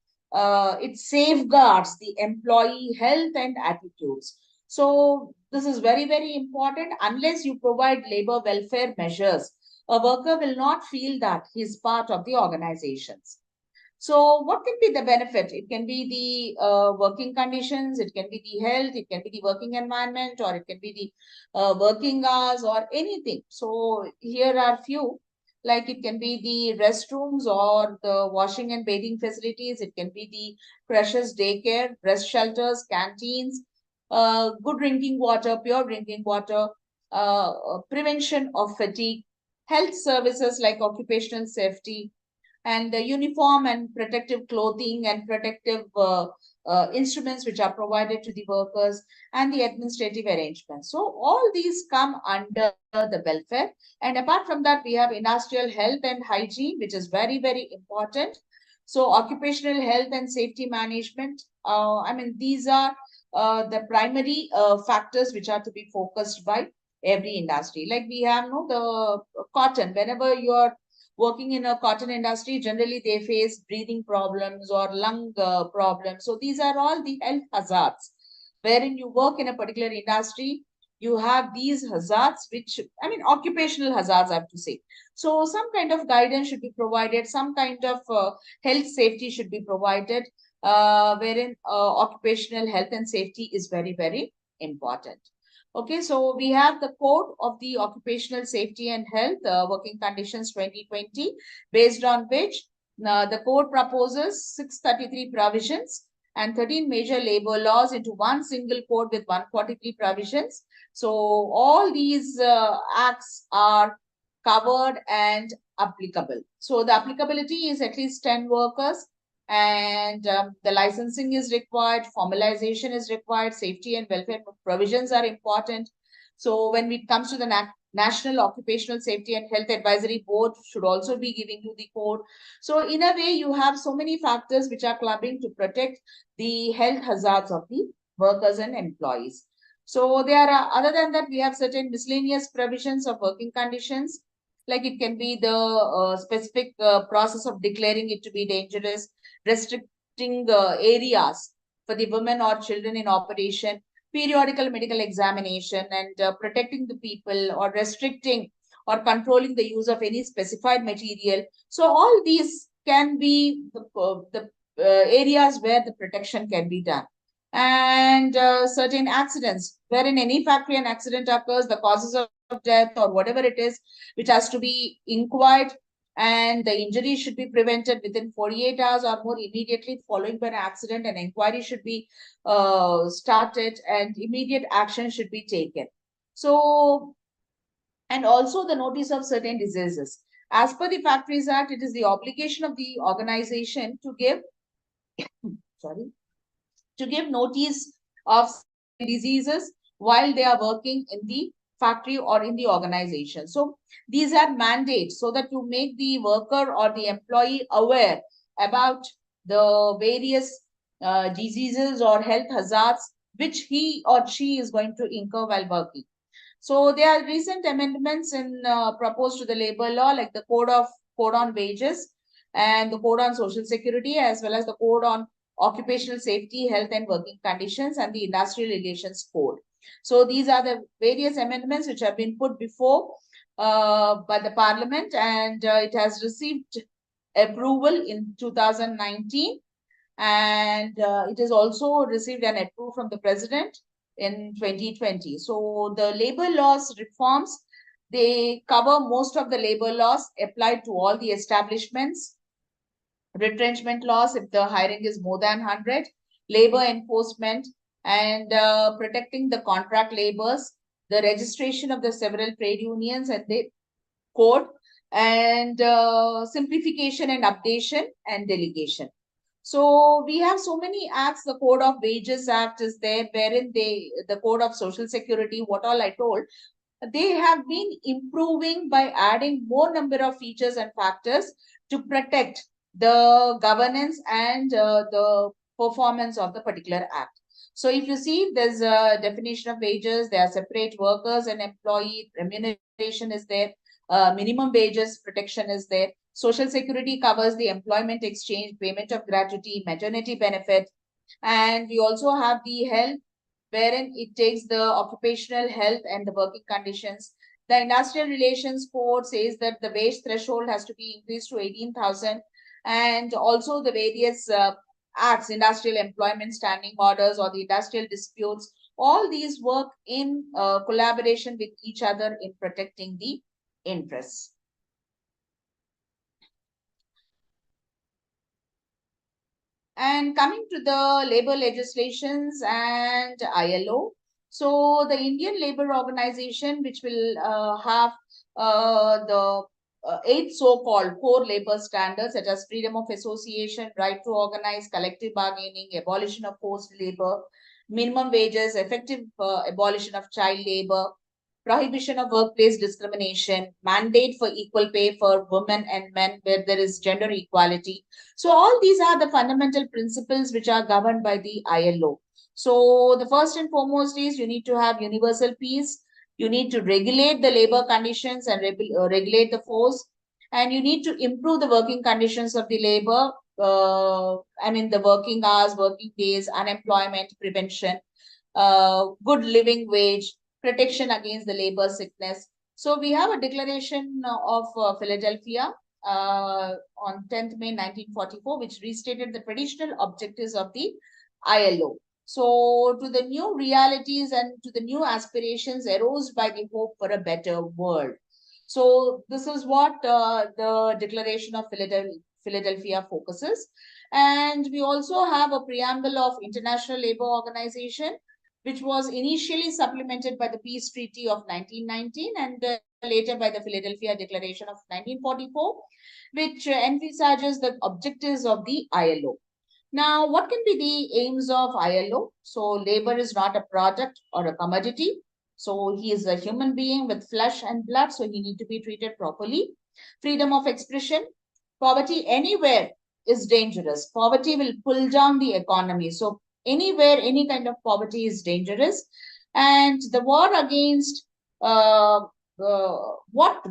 it safeguards the employee health and attitudes. So this is very, very important. Unless you provide labor welfare measures, a worker will not feel that he is part of the organizations. So what can be the benefit? It can be the working conditions, it can be the health, it can be the working environment, or it can be the working hours or anything. So here are few, like it can be the restrooms or the washing and bathing facilities. It can be the crashes, daycare, rest shelters, canteens, good drinking water, pure drinking water, prevention of fatigue, health services like occupational safety, and the uniform and protective clothing and protective instruments which are provided to the workers, and the administrative arrangements. So all these come under the welfare. And apart from that, we have industrial health and hygiene, which is very, very important. So occupational health and safety management, these are the primary factors which are to be focused by every industry. Like we have the cotton. Whenever you're working in a cotton industry, generally they face breathing problems or lung problems. So these are all the health hazards. Wherein you work in a particular industry, you have these hazards, which, I mean, occupational hazards, I have to say. So some kind of guidance should be provided, some kind of health safety should be provided, wherein occupational health and safety is very, very important. Okay, so we have the Code of the Occupational Safety and Health Working Conditions 2020, based on which the code proposes 633 provisions and 13 major labor laws into one single code with 143 provisions. So all these acts are covered and applicable. So the applicability is at least 10 workers, and the licensing is required, formalization is required, safety and welfare provisions are important. So when it comes to the National Occupational Safety and Health Advisory Board should also be giving you the code. So in a way, you have so many factors which are clubbing to protect the health hazards of the workers and employees. So there are, other than that, we have certain miscellaneous provisions of working conditions, like it can be the specific process of declaring it to be dangerous, restricting areas for the women or children in operation, periodical medical examination, and protecting the people, or restricting or controlling the use of any specified material. So all these can be the areas where the protection can be done. And certain accidents, where in any factory an accident occurs, the causes of death or whatever it is, which has to be inquired, and the injury should be prevented within 48 hours or more immediately following an accident. An inquiry should be started and immediate action should be taken. So, and also the notice of certain diseases. As per the Factories Act, it is the obligation of the organization to give, sorry, to give notice of diseases while they are working in the factory or in the organization. So these are mandates so that you make the worker or the employee aware about the various diseases or health hazards which he or she is going to incur while working. So there are recent amendments in proposed to the labor law, like the code on wages and the code on social security, as well as the code on occupational safety, health and working conditions, and the industrial relations code. So these are the various amendments which have been put before by the parliament, and it has received approval in 2019, and it has also received an approval from the president in 2020. So the labor laws reforms, they cover most of the labor laws applied to all the establishments, retrenchment laws if the hiring is more than 100, labor enforcement, and protecting the contract labors, the registration of the several trade unions and the code, and simplification and updation and delegation. So we have so many acts. The Code of Wages Act is there, wherein the Code of Social Security, what all I told, they have been improving by adding more number of features and factors to protect the governance and the performance of the particular act. So if you see, there's a definition of wages, there are separate workers and employee remuneration is there, minimum wages protection is there. Social security covers the employment exchange, payment of gratuity, maternity benefit. And we also have the health, wherein it takes the occupational health and the working conditions. The industrial relations code says that the wage threshold has to be increased to 18,000. And also the various acts, industrial employment standing orders or the industrial disputes, all these work in collaboration with each other in protecting the interests. And coming to the labor legislations and ILO. So the Indian Labor Organization, which will have the 8 so-called core labor standards, such as freedom of association, right to organize, collective bargaining, abolition of forced labor, minimum wages, effective abolition of child labor, prohibition of workplace discrimination, mandate for equal pay for women and men where there is gender equality. So all these are the fundamental principles which are governed by the ILO. So the first and foremost is you need to have universal peace. You need to regulate the labor conditions and regulate the force. And you need to improve the working conditions of the labor. I mean, the working hours, working days, unemployment prevention, good living wage, protection against the labor sickness. So we have a declaration of Philadelphia on 10th May 1944, which restated the traditional objectives of the ILO. So to the new realities and to the new aspirations arose by the hope for a better world. So this is what the Declaration of Philadelphia focuses. And we also have a preamble of International Labour Organization, which was initially supplemented by the Peace Treaty of 1919 and later by the Philadelphia Declaration of 1944, which emphasizes the objectives of the ILO. Now, what can be the aims of ILO? So, labor is not a product or a commodity. So, he is a human being with flesh and blood. So, he need to be treated properly. Freedom of expression. Poverty anywhere is dangerous. Poverty will pull down the economy. So, anywhere, any kind of poverty is dangerous. And the war against want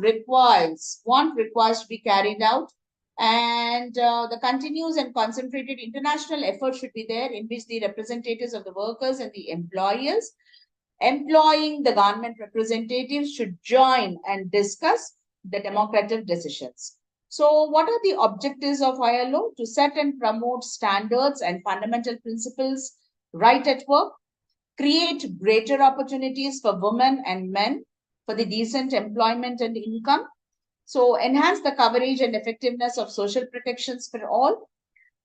requires to be carried out, and the continuous and concentrated international effort should be there, in which the representatives of the workers and the employers employing the government representatives should join and discuss the democratic decisions. So what are the objectives of ILO? To set and promote standards and fundamental principles right at work, create greater opportunities for women and men for the decent employment and income. So enhance the coverage and effectiveness of social protections for all,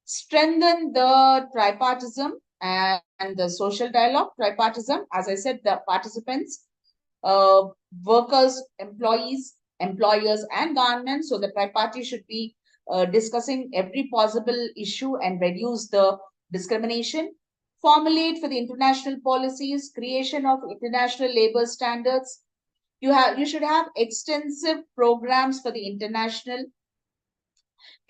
strengthen the tripartism and the social dialogue. Tripartism, as I said, the participants, uh, workers, employees, employers, and government. So the triparty should be discussing every possible issue and reduce the discrimination. Formulate for the international policies, creation of international labor standards. You should have extensive programs for the international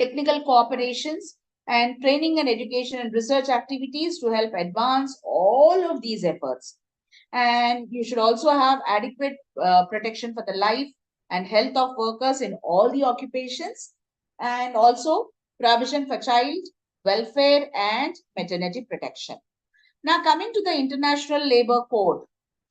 technical cooperations and training and education and research activities to help advance all of these efforts. And you should also have adequate protection for the life and health of workers in all the occupations, and also provision for child welfare and maternity protection. Now, coming to the International Labour Code.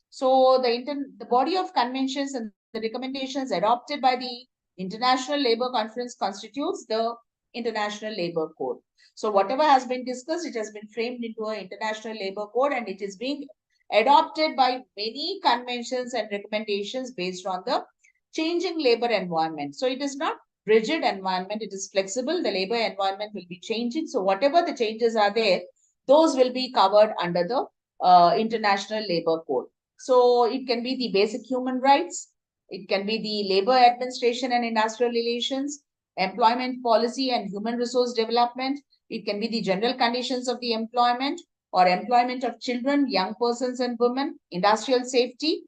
So the body of conventions and the recommendations adopted by the International Labour Conference constitutes the International Labour Code. So whatever has been discussed, it has been framed into an International Labour Code, and it is being adopted by many conventions and recommendations based on the changing labor environment. So it is not rigid environment, it is flexible. The labor environment will be changing. So whatever the changes are there, those will be covered under the International Labour Code. So it can be the basic human rights, it can be the labor administration and industrial relations, employment policy and human resource development. It can be the general conditions of the employment or employment of children, young persons and women, industrial safety.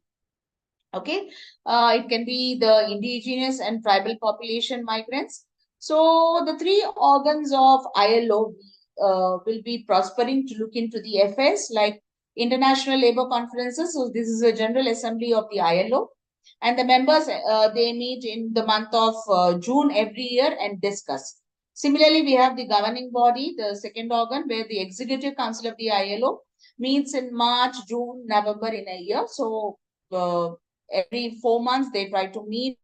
Okay, it can be the indigenous and tribal population migrants. So the three organs of ILO will be prospering to look into the affairs like International Labour Conferences. So this is a General Assembly of the ILO, and the members they meet in the month of June every year and discuss. Similarly, we have the governing body, the second organ, where the Executive Council of the ILO meets in March, June, November in a year. So every 4 months they try to meet.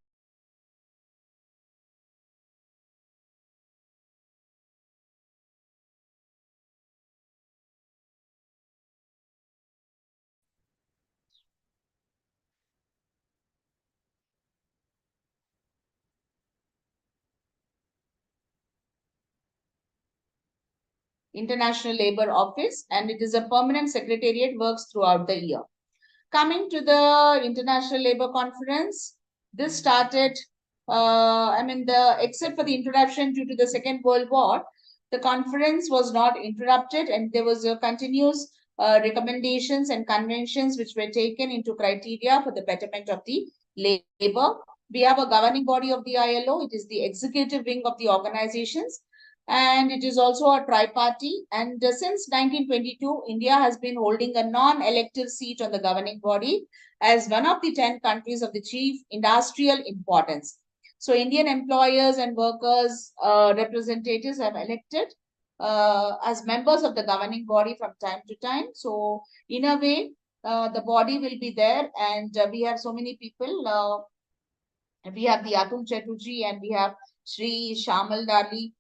International Labour Office, and it is a permanent secretariat, works throughout the year. Coming to the International Labour Conference, this started, except for the interruption due to the Second World War, the conference was not interrupted, and there was a continuous recommendations and conventions which were taken into criteria for the betterment of the labor. We have a governing body of the ILO. It is the executive wing of the organizations, and it is also a tri-party. And since 1922, India has been holding a non-elective seat on the governing body as one of the 10 countries of the chief industrial importance. So Indian employers and workers representatives have elected as members of the governing body from time to time. So in a way, the body will be there, and we have so many people. We have the Atul Chatterjee and we have Sri Shamal Dali.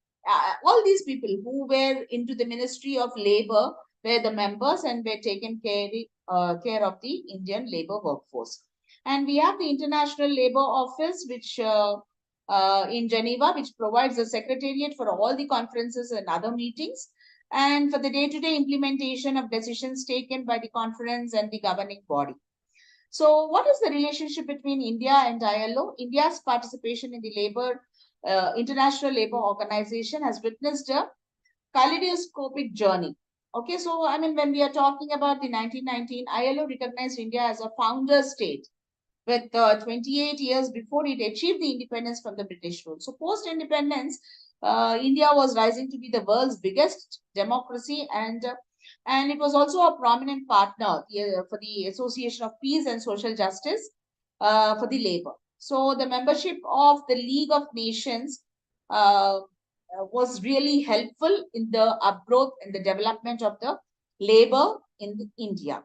All these people who were into the Ministry of Labor were the members and were taken care of the Indian labor workforce. And we have the International Labor Office, which in Geneva, which provides a secretariat for all the conferences and other meetings, and for the day-to-day implementation of decisions taken by the conference and the governing body. So, what is the relationship between India and ILO? India's participation in the International Labor Organization has witnessed a kaleidoscopic journey. Okay, so I mean, when we are talking about the 1919, ILO recognized India as a founder state with 28 years before it achieved the independence from the British rule. So, post-independence, India was rising to be the world's biggest democracy, and it was also a prominent partner for the Association of Peace and Social Justice for the labor. So the membership of the League of Nations was really helpful in the upgrowth and the development of the labor in India.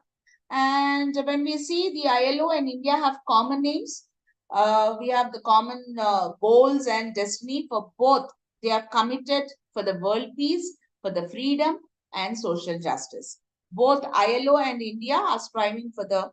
And when we see the ILO and India have common names, we have the common goals and destiny for both. They are committed for the world peace, for the freedom and social justice. Both ILO and India are striving for the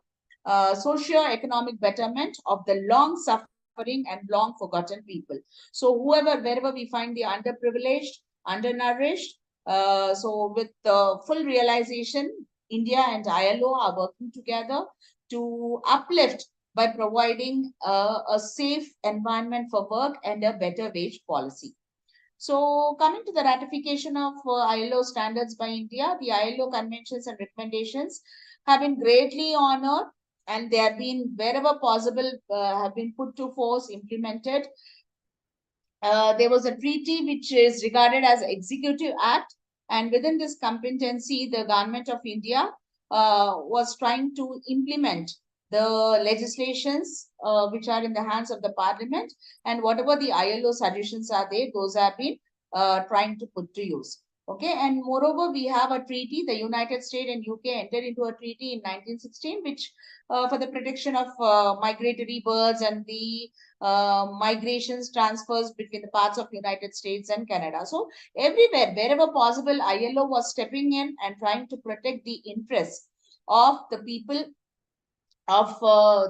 socio-economic betterment of the long-suffering and long-forgotten people. So wherever we find the underprivileged, undernourished, so with the full realization, India and ILO are working together to uplift by providing a safe environment for work and a better wage policy. So coming to the ratification of ILO standards by India, the ILO conventions and recommendations have been greatly honored, and they have been, wherever possible, have been put to force, implemented. There was a treaty which is regarded as Executive Act, and within this competency, the government of India was trying to implement the legislations which are in the hands of the parliament, and whatever the ILO suggestions are there, those have been trying to put to use. Okay, and moreover, we have a treaty. The United States and UK entered into a treaty in 1916, which for the protection of migratory birds and the migrations, transfers between the parts of United States and Canada. So everywhere, wherever possible, ILO was stepping in and trying to protect the interests of the people, of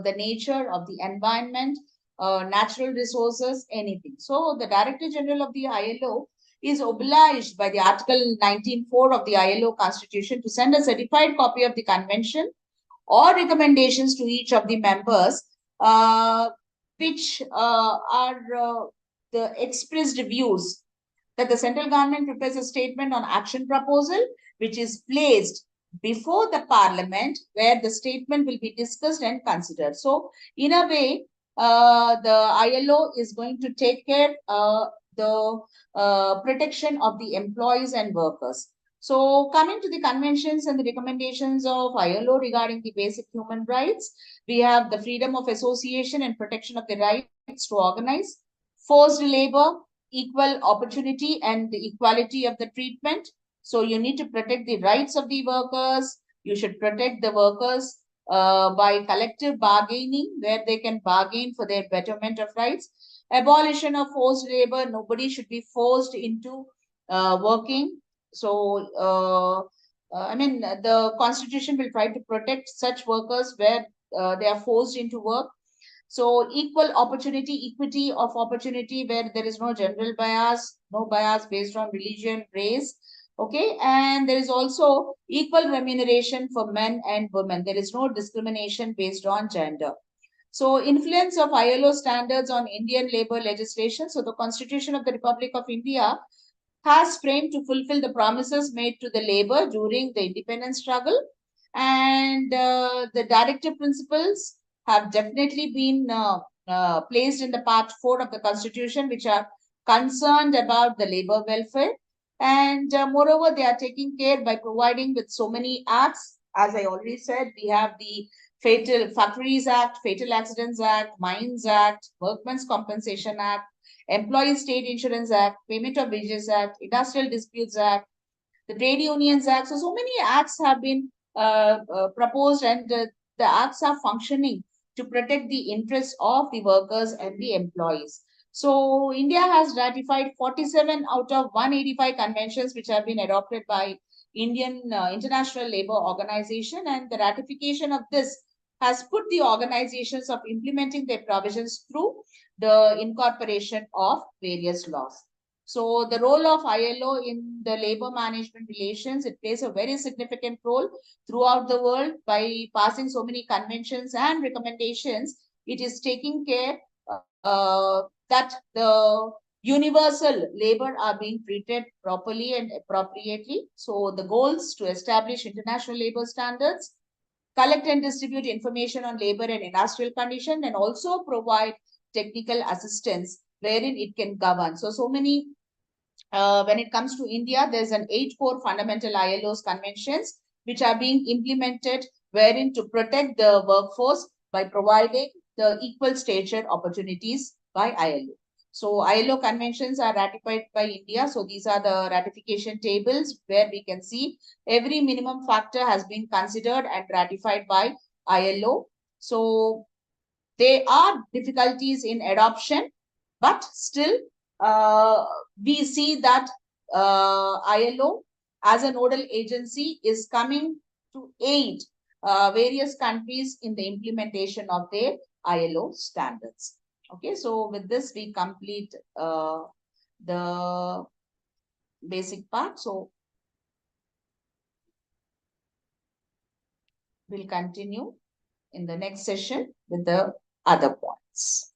the nature, of the environment, natural resources, anything. So the Director General of the ILO is obliged by the Article 19.4 of the ILO Constitution to send a certified copy of the convention or recommendations to each of the members, which are the expressed views that the central government prepares a statement on action proposal, which is placed before the parliament, where the statement will be discussed and considered. So in a way, the ILO is going to take care the protection of the employees and workers. So coming to the conventions and the recommendations of ILO regarding the basic human rights, we have the freedom of association and protection of the rights to organize, forced labor, equal opportunity and the equality of the treatment. So you need to protect the rights of the workers. You should protect the workers by collective bargaining, where they can bargain for their betterment of rights. Abolition of forced labor. Nobody should be forced into working. So, I mean, the Constitution will try to protect such workers where they are forced into work. So, equal opportunity, equity of opportunity, where there is no general bias, no bias based on religion, race. Okay, and there is also equal remuneration for men and women. There is no discrimination based on gender. So, influence of ILO standards on Indian labor legislation. So, the Constitution of the Republic of India has framed to fulfill the promises made to the labor during the independence struggle. And the directive principles have definitely been placed in the part 4 of the Constitution, which are concerned about the labor welfare. And moreover, they are taking care by providing with so many acts. As I already said, we have the Fatal Factories Act, Fatal Accidents Act, Mines Act, Workmen's Compensation Act, Employee State Insurance Act, Payment of Wages Act, Industrial Disputes Act, the Trade Unions Act. So many acts have been proposed, and the acts are functioning to protect the interests of the workers and the employees. So India has ratified 47 out of 185 conventions which have been adopted by Indian International Labour Organization, and the ratification of this has put the organizations of implementing their provisions through the incorporation of various laws. So the role of ILO in the labor management relations, it plays a very significant role throughout the world by passing so many conventions and recommendations. It is taking care that the universal labor are being treated properly and appropriately. So the goals to establish international labor standards, collect and distribute information on labor and industrial condition, and also provide technical assistance wherein it can govern. So many, when it comes to India, there's an 8 core fundamental ILO's conventions which are being implemented wherein to protect the workforce by providing the equal stature opportunities by ILO. So ILO conventions are ratified by India. So these are the ratification tables where we can see every minimum factor has been considered and ratified by ILO. So there are difficulties in adoption, but still we see that ILO as a nodal agency is coming to aid various countries in the implementation of their ILO standards. Okay, so with this we complete the basic part. So we'll continue in the next session with the other points.